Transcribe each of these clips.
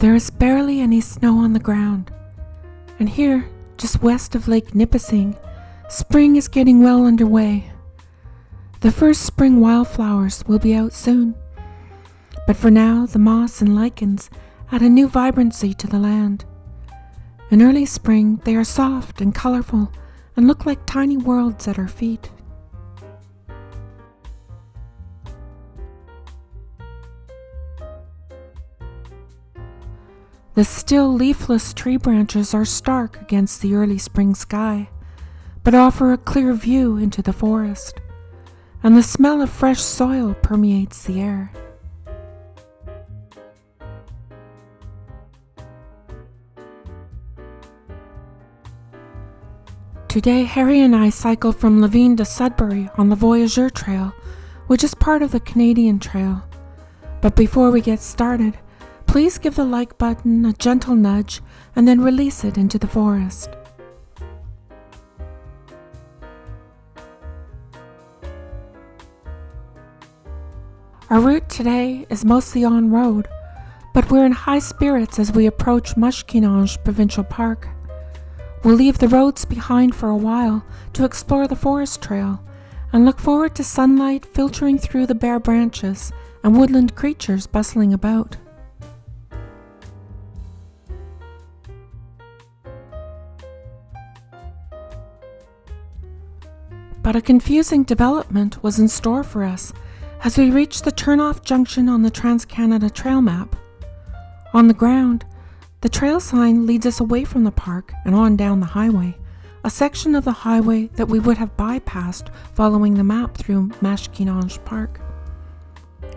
There is barely any snow on the ground, and here, just west of Lake Nipissing, spring is getting well underway. The first spring wildflowers will be out soon, but for now the moss and lichens add a new vibrancy to the land. In early spring they are soft and colorful and look like tiny worlds at our feet. The still leafless tree branches are stark against the early spring sky, but offer a clear view into the forest, and the smell of fresh soil permeates the air. Today, Harry and I cycle from Levine to Sudbury on the Voyageur Trail, which is part of the Canadian Trail. But before we get started, please give the like button a gentle nudge and then release it into the forest. Our route today is mostly on-road, but we're in high spirits as we approach Mushkinonge Provincial Park. We'll leave the roads behind for a while to explore the forest trail and look forward to sunlight filtering through the bare branches and woodland creatures bustling about. But a confusing development was in store for us as we reached the turnoff junction on the Trans-Canada Trail map. On the ground, the trail sign leads us away from the park and on down the highway, a section of the highway that we would have bypassed following the map through Mushkinonge Park.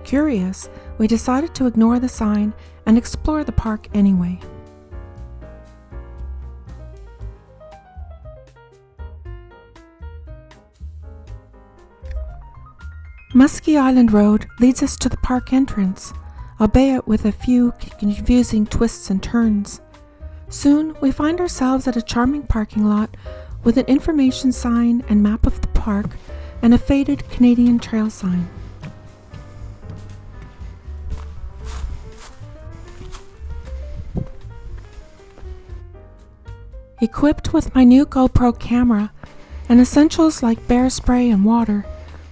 Curious, we decided to ignore the sign and explore the park anyway. Muskie Island Road leads us to the park entrance, albeit with a few confusing twists and turns. Soon, we find ourselves at a charming parking lot with an information sign and map of the park and a faded Canadian Trail sign. Equipped with my new GoPro camera and essentials like bear spray and water,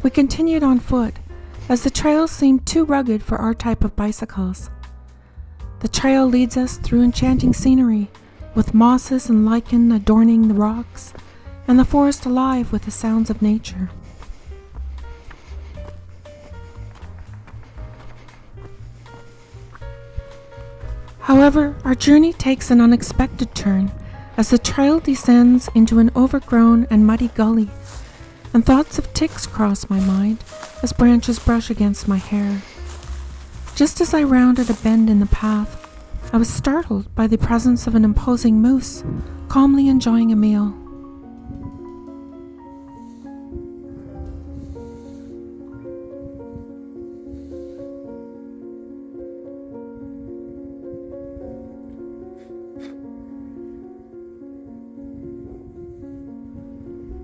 we continued on foot, as the trail seemed too rugged for our type of bicycles. The trail leads us through enchanting scenery, with mosses and lichen adorning the rocks, and the forest alive with the sounds of nature. However, our journey takes an unexpected turn, as the trail descends into an overgrown and muddy gully, and thoughts of ticks cross my mind as branches brush against my hair. Just as I rounded a bend in the path, I was startled by the presence of an imposing moose, calmly enjoying a meal.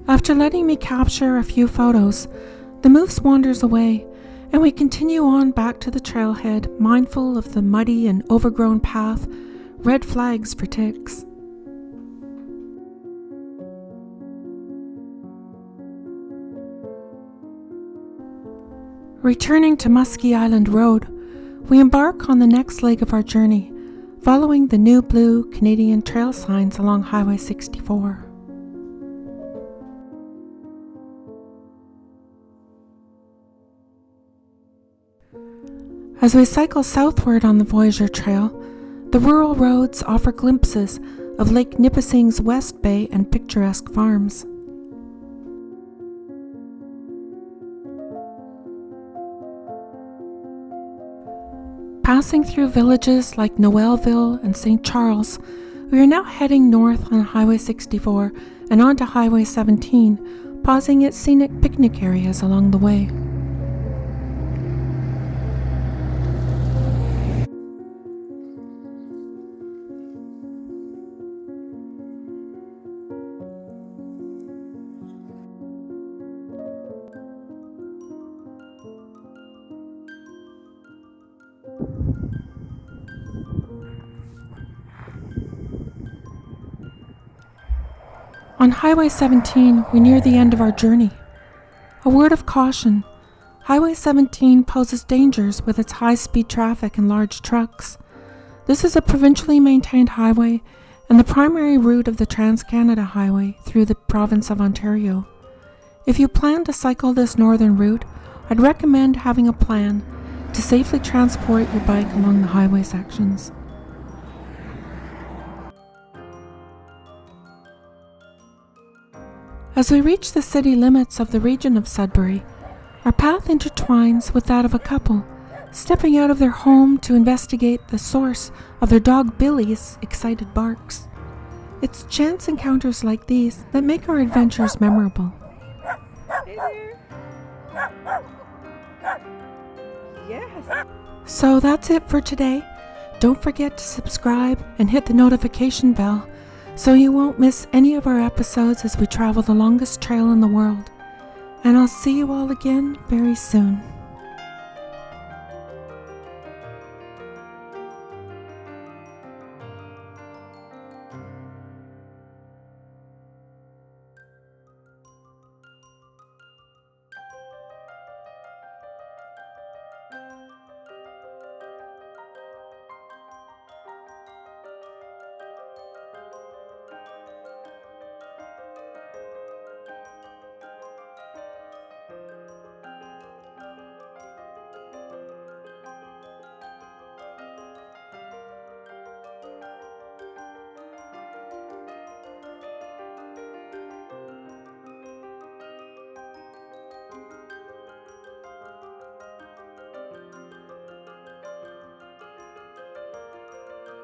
After letting me capture a few photos, the moose wanders away, and we continue on back to the trailhead, mindful of the muddy and overgrown path, red flags for ticks. Returning to Muskie Island Road, we embark on the next leg of our journey, following the new blue Canadian Trail signs along Highway 64. As we cycle southward on the Voyageur Trail, the rural roads offer glimpses of Lake Nipissing's West Bay and picturesque farms. Passing through villages like Noelville and St. Charles, we are now heading north on Highway 64 and onto Highway 17, pausing at scenic picnic areas along the way. On Highway 17, we near the end of our journey. A word of caution. Highway 17 poses dangers with its high-speed traffic and large trucks. This is a provincially maintained highway and the primary route of the Trans-Canada Highway through the province of Ontario. If you plan to cycle this northern route, I'd recommend having a plan to safely transport your bike along the highway sections. As we reach the city limits of the region of Sudbury, our path intertwines with that of a couple stepping out of their home to investigate the source of their dog Billy's excited barks. It's chance encounters like these that make our adventures memorable. Hey there. Yes. So that's it for today. Don't forget to subscribe and hit the notification bell so you won't miss any of our episodes as we travel the longest trail in the world. And I'll see you all again very soon.